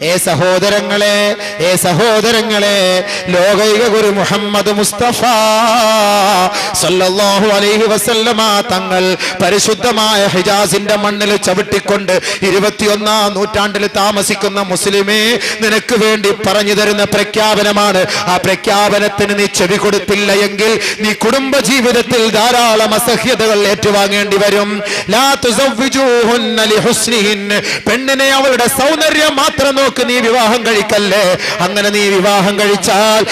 സഹോദരങ്ങളെ ലോകൈക ഗുരു മുഹമ്മദ് മുസ്തഫ സല്ലല്ലാഹു അലൈഹി വസല്ലമ തങ്ങൾ പരിശുദ്ധമായ ഹിജാസിന്റെ മണ്ണിൽ ചവിട്ടിക്കൊണ്ട് 21ാം നൂറ്റാണ്ടിൽ താമസിക്കുന്ന മുസ്ലിമേ, നിനക്ക് വേണ്ടി പറഞ്ഞു തരുന്ന പ്രഖ്യാപനമാണ്. ആ പ്രഖ്യാപനത്തിന് നീ ചെവി കൊടുത്തില്ല എങ്കിൽ നീ കുടുംബ ജീവിതത്തിൽ ധാരാളം അസഹ്യതകൾ ഏറ്റുവാങ്ങേണ്ടി വരും. ലാ തുസവ്വിജൂഹുന്ന ലിഹുസ്നിഹിൻ, പെണ്ണിനെ അവളുടെ സൗന്ദര്യം മാത്രം നീ വിവാഹം കഴിക്കല്ലേ. അങ്ങനെ നീ വിവാഹം കഴിച്ചാൽ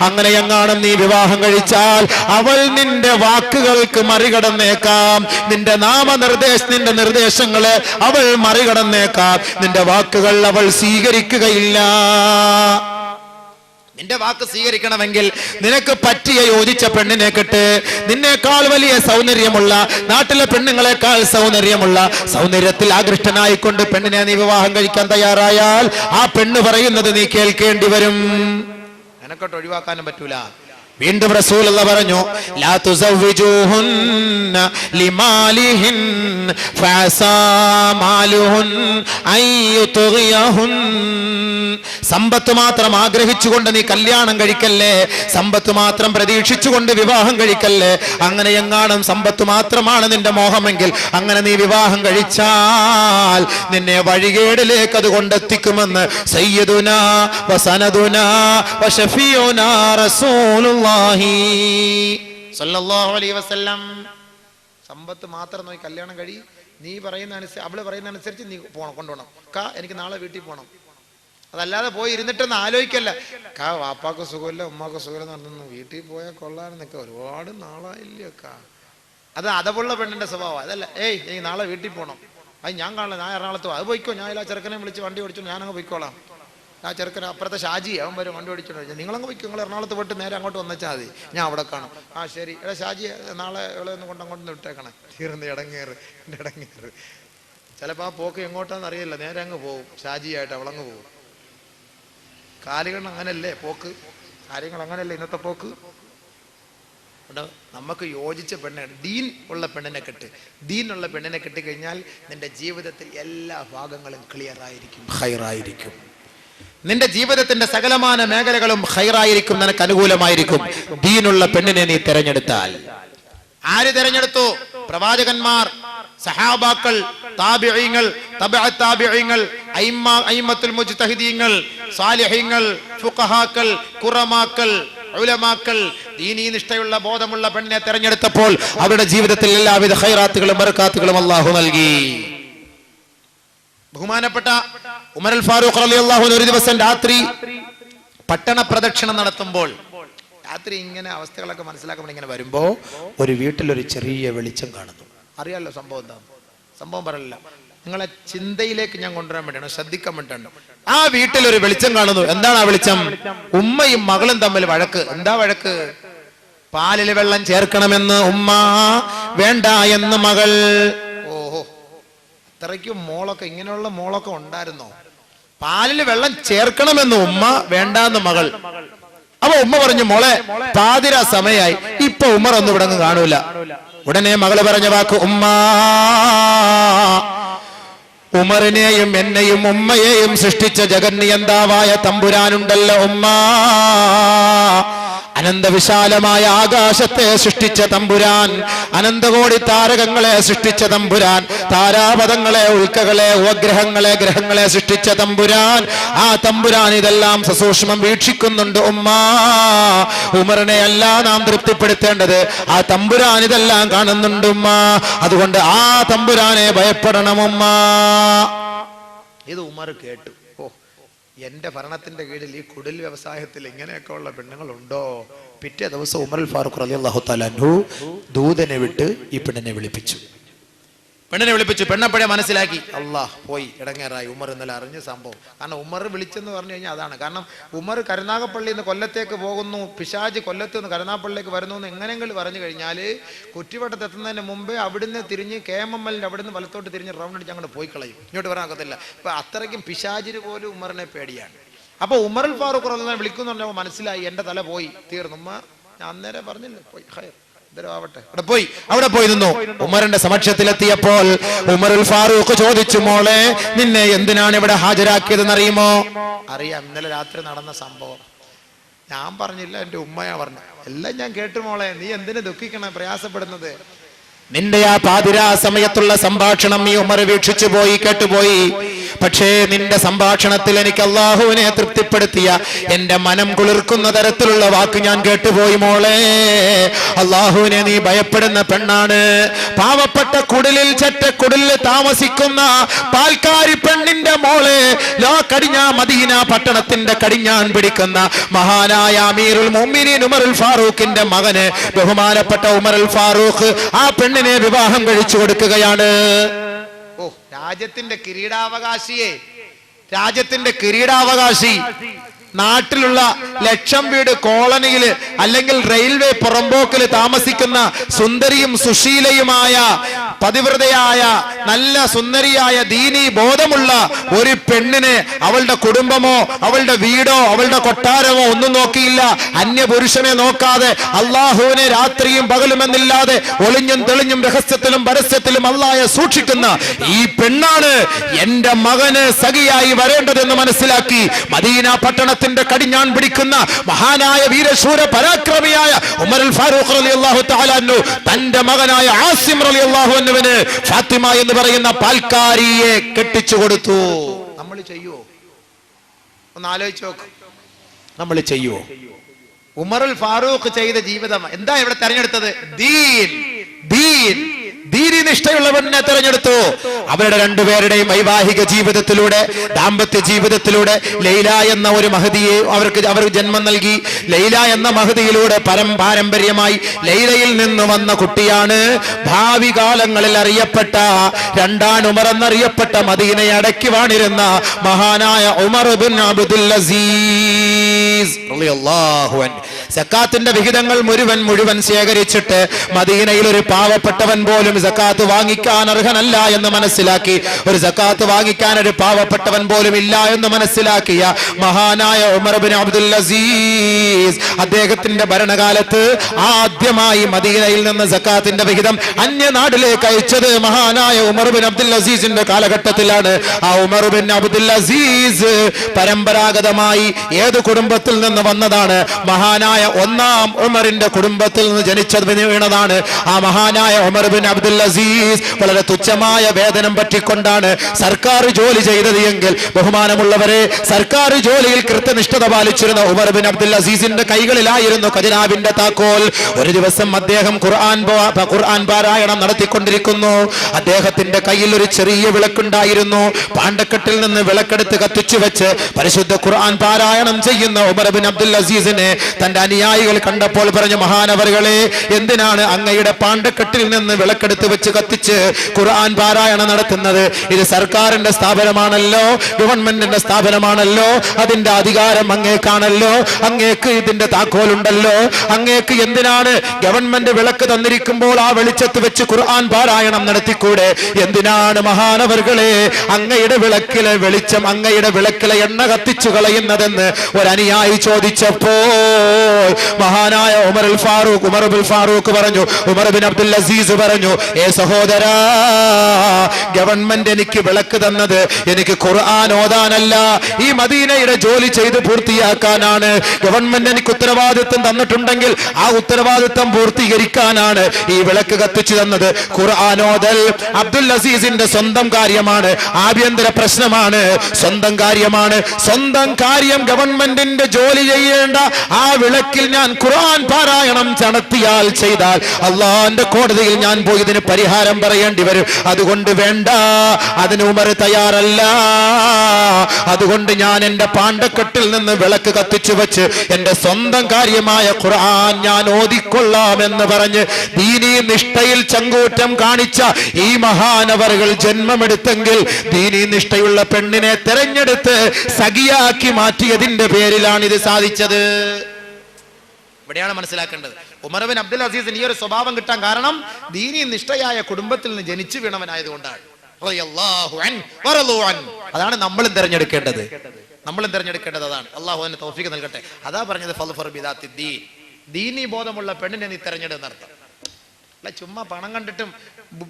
അങ്ങനെ എങ്ങാനും നീ വിവാഹം കഴിച്ചാൽ അവൾ നിന്റെ വാക്കുകൾക്ക് മറികടന്നേക്കാം. നിന്റെ നിന്റെ നിർദ്ദേശങ്ങളെ അവൾ മറികടന്നേക്കാം. നിന്റെ വാക്കുകൾ അവൾ സ്വീകരിക്കുകയില്ല. നിന്റെ വാക്ക് സ്വീകരിക്കണമെങ്കിൽ നിനക്ക് പറ്റിയ യോജിച്ച പെണ്ണിനെ കിട്ട്. നിന്നേക്കാൾ വലിയ സൗന്ദര്യമുള്ള, നാട്ടിലെ പെണ്ണുങ്ങളെക്കാൾ സൗന്ദര്യത്തിൽ ആകൃഷ്ടനായിക്കൊണ്ട് പെണ്ണിനെ നീ വിവാഹം കഴിക്കാൻ തയ്യാറായാൽ ആ പെണ്ണ് പറയുന്നത് നീ കേൾക്കേണ്ടി വരും. നിനക്കോട്ട് ഒഴിവാക്കാനും പറ്റൂല. വീണ്ടും റസൂലുള്ള പറഞ്ഞു, ലാ തുസവ്വിജൂഹുന്ന ലിമാലിഹിൻ ഫഅസാ മാലുഹുൻ അയ്യുത്ഗിയഹുൻ. സമ്പത്ത് മാത്രം ആഗ്രഹിച്ചുകൊണ്ട് നീ കല്യാണം കഴിക്കല്ലേ. സമ്പത്ത് മാത്രം പ്രതീക്ഷിച്ചുകൊണ്ട് വിവാഹം കഴിക്കല്ലേ. അങ്ങനെ എങ്ങാനും സമ്പത്ത് മാത്രമാണ് നിന്റെ മോഹമെങ്കിൽ അങ്ങനെ നീ വിവാഹം കഴിച്ചാൽ നിന്നെ വഴികേടിലേക്ക് അത് കൊണ്ടെത്തിക്കുമെന്ന് സയ്യിദുനാ വസനദുനാ വശഫീഉനാ റസൂലുള്ളാഹി സ്വല്ലല്ലാഹു അലൈഹി വസല്ലം. സമ്പത്ത് മാത്രം നോക്കി കല്യാണം കഴി. നീ പറയുന്ന അനുസരിച്ച്, അവള് പറയുന്ന അനുസരിച്ച് നീ കൊണ്ടുപോകണം. എനിക്ക് നാളെ വീട്ടിൽ പോകണം. അതല്ലാതെ പോയി ഇരുന്നിട്ടൊന്നും ആലോചിക്കല്ല. വാപ്പാക്ക് സുഖമില്ല, ഉമ്മാക്ക് സുഖമില്ല എന്ന് പറഞ്ഞു വീട്ടിൽ പോയാൽ കൊള്ളാനെന്നൊക്കെ ഒരുപാട് നാളായില്ലേ. അത് അതവുള്ള പെണ്ണിന്റെ സ്വഭാവം. അതല്ല, എനിക്ക് നാളെ വീട്ടിൽ പോകണം. അത് ഞാൻ കാണില്ല, ഞാൻ എറണാകുളത്ത് അത് പോയിക്കോ. ഞാൻ ആ ചെറുക്കനെ വിളിച്ച് വണ്ടി ഓടിച്ചു, ഞാനങ്ങ് പോയിക്കോളാം. ആ ചെറുക്കൻ അപ്പുറത്തെ ഷാജി അവൻ വരും വണ്ടി ഓടിച്ചോണ്ട്, നിങ്ങളങ്ങ് പോയിക്കോ, നിങ്ങൾ എറണാകുളത്ത് പോയിട്ട് നേരെ അങ്ങോട്ട് വന്നേച്ചാൽ മതി, ഞാൻ അവിടെ കാണും. ആ ശരി, ഷാജി നാളെ ഇവിടെ ഒന്ന് അങ്ങോട്ട് വിട്ടേക്കണേ. തീർന്ന് ഇടങ്ങേറ്. ചിലപ്പോൾ ആ പോക്ക് എങ്ങോട്ടാന്ന് അറിയില്ല, നേരെ അങ്ങ് പോവും. ഷാജിയായിട്ട് അവളങ്ങ് പോവും. കാര്യങ്ങൾ അങ്ങനല്ലേ പോക്ക്, കാര്യങ്ങൾ അങ്ങനല്ലേ ഇന്നത്തെ പോക്ക്. നമുക്ക് യോജിച്ച പെണ്ണാണ്. ദീൻ ഉള്ള പെണ്ണിനെ കെട്ട്. ദീനുള്ള പെണ്ണിനെ കെട്ടിക്കഴിഞ്ഞാൽ നിന്റെ ജീവിതത്തിൽ എല്ലാ ഭാഗങ്ങളും ക്ലിയർ ആയിരിക്കും, ഹൈറായിരിക്കും. നിന്റെ ജീവിതത്തിന്റെ സകലമാന മേഖലകളും ഹൈറായിരിക്കും, നിനക്ക് അനുകൂലമായിരിക്കും ദീനുള്ള പെണ്ണിനെ നീ തിരഞ്ഞെടുത്താൽ. ആര് തിരഞ്ഞെടുത്തു? പ്രവാചകന്മാർ, സഹാബാക്കൾ, താബിഈങ്ങൾ, തബഅ താബിഈങ്ങൾ, അയിമ്മത്തുൽ മുജ്തഹിദീങ്ങൾ, സാലിഹീങ്ങൾ, ഫുഖഹാക്കൾ, ഖുറമാക്കൾ, ഉലമാക്കൾ ദീനീ നിഷ്ഠയുള്ള ബോധമുള്ള പെണ്ണിനെ തിരഞ്ഞെടുത്തപ്പോൾ അവരുടെ ജീവിതത്തിൽ എല്ലാവിധ ഖൈറാത്തുകളും ബർക്കാത്തുകളും അല്ലാഹു നൽകി. ബഹുമാനപ്പെട്ട ഉമർ അൽ ഫാറൂഖ് റളിയല്ലാഹു അൻഹു ഒരു ദിവസം രാത്രി പട്ടണ പ്രദക്ഷിണം നടത്തുമ്പോൾ, രാത്രി ഇങ്ങനെ അവസ്ഥകളൊക്കെ മനസ്സിലാക്കുമ്പോൾ ഇങ്ങനെ വരുമ്പോ ഒരു വീട്ടിലൊരു ചെറിയ വെളിച്ചം കാണുന്നു. അറിയാലോ സംഭവം എന്താ? സംഭവം പറയല്ല, നിങ്ങളെ ചിന്തയിലേക്ക് ഞാൻ കൊണ്ടുവരാൻ വേണ്ടിയാണ്, ശ്രദ്ധിക്കാൻ വേണ്ടിയാണ്. ആ വീട്ടിലൊരു വെളിച്ചം കാണുന്നു. എന്താണ് ആ വെളിച്ചം? ഉമ്മയും മകളും തമ്മിൽ വഴക്ക്. എന്താ വഴക്ക്? പാലിൽ വെള്ളം ചേർക്കണമെന്ന് ഉമ്മ, വേണ്ട എന്ന് മകൾ. ഓഹോ, അത്രയ്ക്കും മോളൊക്കെ, ഇങ്ങനെയുള്ള മോളൊക്കെ ഉണ്ടായിരുന്നോ? പാലിൽ വെള്ളം ചേർക്കണമെന്ന് ഉമ്മ, വേണ്ടാന്ന് മകൾ. അപ്പൊ ഉമ്മ പറഞ്ഞു, മോളെ പാതിരാ സമയായി, ഇപ്പൊ ഉമ്മർ ഒന്നും ഇവിടെ കാണൂല. ഉടനെ മകള് പറഞ്ഞ വാക്ക്, ഉമറിനെയും എന്നെയും ഉമ്മയെയും സൃഷ്ടിച്ച ജഗന്നിയന്താവായ തമ്പുരാനുണ്ടല്ലോ ഉമ്മ, അനന്തവിശാലമായ ആകാശത്തെ സൃഷ്ടിച്ച തമ്പുരാൻ, അനന്തകോടി താരകങ്ങളെ സൃഷ്ടിച്ച തമ്പുരാൻ, താരാപഥങ്ങളെ, ഉൽക്കകളെ, ഉപഗ്രഹങ്ങളെ, ഗ്രഹങ്ങളെ സൃഷ്ടിച്ച തമ്പുരാൻ, ആ തമ്പുരാൻ ഇതെല്ലാം സസൂക്ഷ്മം വീക്ഷിക്കുന്നുണ്ട് ഉമ്മ. ഉമറിനെ അല്ല നാം തൃപ്തിപ്പെടുത്തേണ്ടത്, ആ തമ്പുരാൻ ഇതെല്ലാം കാണുന്നുണ്ട് ഉമ്മ. അതുകൊണ്ട് ആ തമ്പുരാനെ ഭയപ്പെടണം ഉമ്മ. ഇത് ഉമർ കേട്ടു. എന്റെ ഭരണത്തിന്റെ കീഴിൽ ഈ കുടിൽ വ്യവസായത്തിൽ ഇങ്ങനെയൊക്കെ ഉള്ള പെണ്ണുങ്ങളുണ്ടോ? പിറ്റേ ദിവസം ഉമർ അൽ ഫാറൂഖ് റളിയല്ലാഹു തആല അൻഹു ദൂതനെ വിട്ട് ഈ പെണ്ണിനെ വിളിപ്പിച്ചു. പെണ്ണപ്പഴേ മനസ്സിലാക്കി. അല്ലാഹ് പോയി ഇടങ്ങേറായി. ഉമർ ഇന്നലെ അറിഞ്ഞ സംഭവം. കാരണം ഉമർ വിളിച്ചെന്ന് പറഞ്ഞു കഴിഞ്ഞാൽ അതാണ്. കാരണം ഉമർ കരുനാഗപ്പള്ളിയിൽ നിന്ന് കൊല്ലത്തേക്ക് പോകുന്നു, പിശാച് കൊല്ലത്ത് നിന്ന് കരുനാഗപ്പള്ളിയിലേക്ക് വരുന്നു എന്ന് എങ്ങനെയെങ്കിലും പറഞ്ഞു കഴിഞ്ഞാൽ കുറ്റിവട്ടത്തെത്തുന്നതിന് മുമ്പേ അവിടുന്ന് തിരിഞ്ഞ് KMML അവിടുന്ന് വലത്തോട്ട് തിരിഞ്ഞ് റൗണ്ട് അടിച്ച് അങ്ങോട്ട് പോയി കളയും. ഇങ്ങോട്ട് വരാനൊക്കത്തില്ല. അപ്പൊ അത്രയ്ക്കും പിശാചിന് പോലും ഉമറിനെ പേടിയാണ്. അപ്പൊ ഉമർ അൽ ഫാറൂഖ് റളിയല്ലാഹു അൻഹു വിളിക്കുന്നു പറഞ്ഞപ്പോൾ മനസ്സിലായി, എന്റെ തല പോയി, തീർന്നു. ഉമ്മ ഞാൻ അന്നേരം പറഞ്ഞില്ല, പോയി അവിടെ പോയി നിന്നു. ഉമറിന്റെ സമക്ഷത്തിലെത്തിയപ്പോൾ ഉമറുൽ ഫാറൂഖ് ചോദിച്ചു, മോളെ നിന്നെ എന്തിനാണ് ഇവിടെ ഹാജരാക്കിയതെന്ന് അറിയുമോ? അറിയാം, ഇന്നലെ രാത്രി നടന്ന സംഭവം. ഞാൻ പറഞ്ഞില്ല, എന്റെ ഉമ്മയാ പറഞ്ഞു. എല്ലാം ഞാൻ കേട്ടു മോളെ, നീ എന്തിനു ദുഃഖിക്കണം, പ്രയാസപ്പെടുന്നത്? നിന്റെ ആ പാതിരാ സമയത്തുള്ള സംഭാഷണം ഈ ഉമർ വീക്ഷിച്ചു പോയി, കേട്ടുപോയി. പക്ഷേ നിന്റെ സംഭാഷണത്തിൽ എനിക്ക് അള്ളാഹുവിനെ തൃപ്തിപ്പെടുത്തിയ എന്റെ മനം കുളിർക്കുന്ന തരത്തിലുള്ള വാക്ക് ഞാൻ കേട്ടുപോയി. മോളെ, അള്ളാഹുവിനെ നീ ഭയപ്പെടുന്ന പെണ്ണാണ്. പാവപ്പെട്ട കുടിലിൽ ചെറ്റക്കുടിലിൽ താമസിക്കുന്ന പാൽക്കാരി പെണ്ണിന്റെ മോളെ, മദീന പട്ടണത്തിന്റെ കടിഞ്ഞാൻ പിടിക്കുന്ന മഹാനായ അമീറുൽ മുഅ്മിനീൻ ഉമറുൽ ഫാറൂഖിന്റെ മകന് ബഹുമാനപ്പെട്ട ഉമറുൽ ഫാറൂഖ് ആ പെണ്ണിനെ വിവാഹം കഴിച്ചു കൊടുക്കുകയാണ്. ഓ, രാജ്യത്തിന്റെ കിരീടാവകാശി നാട്ടിലുള്ള ലക്ഷം വീട് കോളനിയില് അല്ലെങ്കിൽ റെയിൽവേ പുറമ്പോക്കില് താമസിക്കുന്ന സുന്ദരിയും സുശീലയുമായ പതിവ്രതയായ നല്ല സുന്ദരിയായ ദീനീ ബോധമുള്ള ഒരു പെണ്ണിന് അവളുടെ കുടുംബമോ അവളുടെ വീടോ അവളുടെ കൊട്ടാരമോ ഒന്നും നോക്കിയില്ല. അന്യപുരുഷനെ നോക്കാതെ അള്ളാഹുവിനെ രാത്രിയും പകലുമെന്നില്ലാതെ ഒളിഞ്ഞും തെളിഞ്ഞും രഹസ്യത്തിലും പരസ്യത്തിലും അള്ളാഹയെ സൂക്ഷിക്കുന്ന ഈ പെണ്ണാണ് എന്റെ മകന് സഖിയായി വരേണ്ടതെന്ന് മനസ്സിലാക്കി മദീന പട്ടണത്തിൽ കടിഞ്ഞാൻ പിടിക്കുന്ന മഹാനായ വീരശൂര പരാക്രമിയായ ഉമറുൽ ഫാറൂഖ് റളിയല്ലാഹു തആല അൻഹു തന്റെ മകനായ ആസിം റളിയല്ലാഹു അൻഹുവിന് ഫാത്തിമ എന്ന് പറയുന്ന പാൽക്കാരിയെ കെട്ടിച്ചു കൊടുത്തു. നമ്മൾ ചെയ്യുവോ? ഒന്ന് ആലോചിച്ച് നോക്ക്, നമ്മൾ ചെയ്യുവോ? ഉമറുൽ ഫാറൂഖ് ചെയ്ത ജീവിതം എന്താ ഇവിടെ തെരഞ്ഞെടുത്തത്? ദീനി നിഷ്ഠയുള്ളവനെ തെരഞ്ഞെടുത്തു. അവരുടെ രണ്ടുപേരുടെയും വൈവാഹിക ജീവിതത്തിലൂടെ, ദാമ്പത്യ ജീവിതത്തിലൂടെ ലൈല എന്ന ഒരു മഹദിയെ അവർ ജന്മം നൽകി. ലൈല എന്ന മഹദിയിലൂടെ പാരമ്പര്യമായി ലൈലയിൽ നിന്ന് വന്ന കുട്ടിയാണ് ഭാവി കാലങ്ങളിൽ അറിയപ്പെട്ട രണ്ടാം ഉമർ എന്നറിയപ്പെട്ട മദീനയെ അടക്കി വാണിരുന്ന മഹാനായ ഉമർ ബിൻ അബ്ദുൽ അസീസ് റളിയല്ലാഹു അൻഹു. സക്കാത്തിന്റെ വിഹിതങ്ങൾ മുഴുവൻ ശേഖരിച്ചിട്ട് മദീനയിൽ ഒരു പാവപ്പെട്ടവൻ പോലും സക്കാത്ത് വാങ്ങിക്കാൻ അർഹനല്ല എന്ന് മനസ്സിലാക്കി, ഒരു സക്കാത്ത് വാങ്ങിക്കാൻ ഒരു പാവപ്പെട്ടവൻ പോലും ഇല്ല എന്ന് മനസ്സിലാക്കിയ മഹാനായ ഉമർ ബിൻ അബ്ദുൽ അസീസ് അദ്ദേഹത്തിന്റെ ഭരണകാലത്ത് ആദ്യമായി മദീനയിൽ നിന്ന് സക്കാത്തിന്റെ വിഹിതം അന്യനാട്ടിലേക്ക് അയച്ചത് മഹാനായ ഉമർ ബിൻ അബ്ദുൽ അസീസിന്റെ കാലഘട്ടത്തിലാണ്. ആ ഉമർ ബിൻ അബ്ദുൽ അസീസ് പരമ്പരാഗതമായി ഏത് കുടുംബത്തിൽ നിന്ന് വന്നതാണ്? മഹാനായ ഒന്നാം ഉമറിന്റെ കുടുംബത്തിൽ നിന്ന് ജനിച്ചത് വീണതാണ്. ആ മഹാനായ ഉമർ ബിൻ അബ്ദുൽ അസീസ് വളരെ തുച്ഛമായ വേതനം പറ്റിക്കൊണ്ടാണ് സർക്കാർ ജോലി ചെയ്തത് എങ്കിൽ, ബഹുമാനമുള്ളവരെ, സർക്കാർ ജോലിയിൽ കൃത്യനിഷ്ഠത പാലിച്ചിരുന്ന ഉമർ ബിൻ അബ്ദുൽ അസീസിന്റെ കൈകളിലായിരുന്നു ഖജനാവിന്റെ താക്കോൽ. ഒരു ദിവസം അദ്ദേഹം ഖുർആൻ പാരായണം നടത്തിക്കൊണ്ടിരിക്കുന്നു. അദ്ദേഹത്തിന്റെ കയ്യിൽ ഒരു ചെറിയ വിളക്കുണ്ടായിരുന്നു. പാണ്ടക്കെട്ടിൽ നിന്ന് വിളക്കെടുത്ത് കത്തിച്ചു വെച്ച് പരിശുദ്ധ ഖുർആൻ പാരായണം ചെയ്യുന്ന ഉമർ ബിൻ അബ്ദുൽ അസീസിനെ തന്റെ അനുയായികൾ കണ്ടപ്പോൾ പറഞ്ഞു, മഹാനവറുകളെ, എന്തിനാണ് അങ്ങയുടെ പാണ്ടക്കെട്ടിൽ നിന്ന് വിളക്കെടുത്ത് വെച്ച് കത്തിച്ച് ഖുർആൻ പാരായണം നടത്തുന്നത്? ഇത് സർക്കാരിന്റെ സ്ഥാപനമാണല്ലോ, ഗവൺമെന്റിന്റെ സ്ഥാപനമാണല്ലോ, അതിന്റെ അധികാരം അങ്ങേക്കാണല്ലോ, അങ്ങേക്ക് ഇതിന്റെ താക്കോലുണ്ടല്ലോ, അങ്ങേക്ക് എന്തിനാണ് ഗവൺമെന്റ് വിളക്ക് തന്നിരിക്കുമ്പോൾ ആ വെളിച്ചത്ത് വെച്ച് ഖുർആൻ പാരായണം നടത്തിക്കൂടെ? എന്തിനാണ് മഹാനവറുകളെ അങ്ങയുടെ വിളക്കിലെ വെളിച്ചം, അങ്ങയുടെ വിളക്കിലെ എണ്ണ കത്തിച്ചു കളയുന്നതെന്ന് ഒരു അനുയായി ചോദിച്ചപ്പോൾ മഹാനായ ഉമർ ബിൻ ഫാറൂഖ് പറഞ്ഞു, ഉമർ ബിൻ അബ്ദുൽ അസീസ് പറഞ്ഞു, ഏ സഹോദരാ, ഗവൺമെന്റ് എനിക്ക് വിളക്ക് തന്നത് എനിക്ക് ഖുർആൻ ഓതാനല്ല, ഈ മദീനയുടെ ജോലി ചെയ്ത് പൂർത്തിയാക്കാനാണ്. ഗവൺമെന്റ് എനിക്ക് ഉത്തരവാദിത്വം തന്നിട്ടുണ്ടെങ്കിൽ ആ ഉത്തരവാദിത്വം പൂർത്തീകരിക്കാനാണ് ഈ വിളക്ക് കത്തിച്ചു തന്നത്. ഖുർആൻ ഓതൽ അബ്ദുൽ അസീസിന്റെ സ്വന്തം കാര്യമാണ്, ആഭ്യന്തര പ്രശ്നമാണ്, സ്വന്തം കാര്യമാണ്. സ്വന്തം കാര്യം ഗവൺമെന്റിന്റെ ജോലി ചെയ്യേണ്ട ആ വിളക്കിൽ ഞാൻ ഖുർആൻ പാരായണം നടത്തിയാൽ ചെയ്താൽ അള്ളാന്റെ കോടതിയിൽ ഞാൻ പോയി ഇതിന് പരിഹാരം പറയേണ്ടി വരും. അതുകൊണ്ട് വേണ്ട, അതിന് ഉമർ തയ്യാറല്ല. അതുകൊണ്ട് ഞാൻ എന്റെ പാണ്ടക്കെട്ടിൽ നിന്ന് വിളക്ക് കത്തിച്ചു വെച്ച് എന്റെ സ്വന്തം കാര്യമായ ഖുർആൻ ഞാൻ ഓതിക്കൊള്ളാം എന്ന് പറഞ്ഞ് ദീനീ നിഷ്ഠയിൽ ചങ്കൂറ്റം കാണിച്ച ഈ മഹാനവറുകൾ ജന്മമെടുത്തെങ്കിൽ ദീനീ നിഷ്ഠയുള്ള പെണ്ണിനെ തെരഞ്ഞെടുത്ത് സഖിയാക്കി മാറ്റിയതിന്റെ പേരിലാണ് ഇത് സാധിച്ചത്. ഇവിടെയാണ് മനസ്സിലാക്കേണ്ടത്. ഉമർ ബിൻ അബ്ദുൽ അസീസിന് ഈ ഒരു സ്വഭാവം കിട്ടാൻ കാരണം ദീനീ നിഷ്ഠയായ കുടുംബത്തിൽ നിന്ന് ജനിച്ചു വീണവനായതുകൊണ്ടാണ്. അതാണ് നമ്മളും തെരഞ്ഞെടുക്കേണ്ടത്. അതാണ്. അള്ളാഹു അതിന് തൗഫീഖ് നൽകട്ടെ. അതാ പറഞ്ഞത്, ദീനീ ബോധമുള്ള പെണ്ണിനെ നീ തെരഞ്ഞെടുന്നർത്ഥം. അല്ല ചുമ്മാ പണം കണ്ടിട്ടും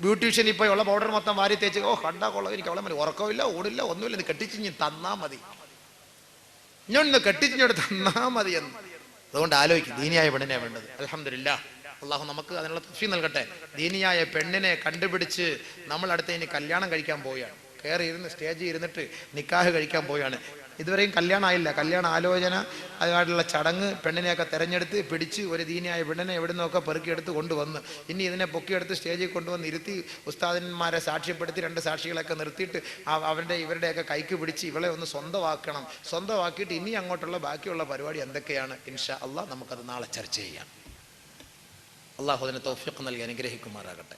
ബ്യൂട്ടീഷ്യൻ ഇപ്പോൾ ഉള്ള പൗഡർ മൊത്തം വാരി തേച്ച് കണ്ടാ കൊള്ളാം, എനിക്ക് അവളെ മതി, ഉറക്കമില്ല, ഓടില്ല, ഒന്നുമില്ല, ഇത് കെട്ടിച്ചിഞ്ഞ് തന്നാ മതി, ഇഞ്ഞൊന്ന് കെട്ടിച്ചിഞ്ഞോട് തന്നാ മതി എന്ന്. അതുകൊണ്ട് ആലോചിക്കും, ദീനിയായ പെണ്ണിനെ വേണ്ടത്. അൽഹംദുലില്ലാഹ്, അള്ളാഹു നമുക്ക് അതിനുള്ള തൗഫീഖ് നൽകട്ടെ. ദീനിയായ പെണ്ണിനെ കണ്ടുപിടിച്ച് നമ്മൾ അടുത്ത് ഇനി കല്യാണം കഴിക്കാൻ പോവുകയാണ്. കയറി ഇരുന്ന് സ്റ്റേജിൽ ഇരുന്നിട്ട് നിക്കാഹ് കഴിക്കാൻ പോവുകയാണ്. ഇതുവരെയും കല്യാണം ആയില്ല. കല്യാണ ആലോചന, അതുമായിട്ടുള്ള ചടങ്ങ്, പെണ്ണിനെയൊക്കെ തിരഞ്ഞെടുത്ത് പിടിച്ച് ഒരു ദീനിയായ പെണ്ണിനെ എവിടെ നിന്നൊക്കെ പെറുക്കിയെടുത്ത് കൊണ്ടുവന്ന് ഇനി ഇതിനെ പൊക്കിയെടുത്ത് സ്റ്റേജിൽ കൊണ്ടുവന്ന് ഇരുത്തി ഉസ്താദന്മാരെ സാക്ഷ്യപ്പെടുത്തി 2 സാക്ഷികളൊക്കെ നിർത്തിയിട്ട് ഇവരുടെയൊക്കെ കൈക്ക് പിടിച്ച് ഇവളെ ഒന്ന് സ്വന്തമാക്കണം. സ്വന്തമാക്കിയിട്ട് ഇനി അങ്ങോട്ടുള്ള ബാക്കിയുള്ള പരിപാടി എന്തൊക്കെയാണ് ഇൻഷാ അള്ളാഹ് നമുക്കത് നാളെ ചർച്ച ചെയ്യാം. അള്ളാഹു അതിന് തൗഫീഖ് നൽകി അനുഗ്രഹിക്കുമാറാകട്ടെ.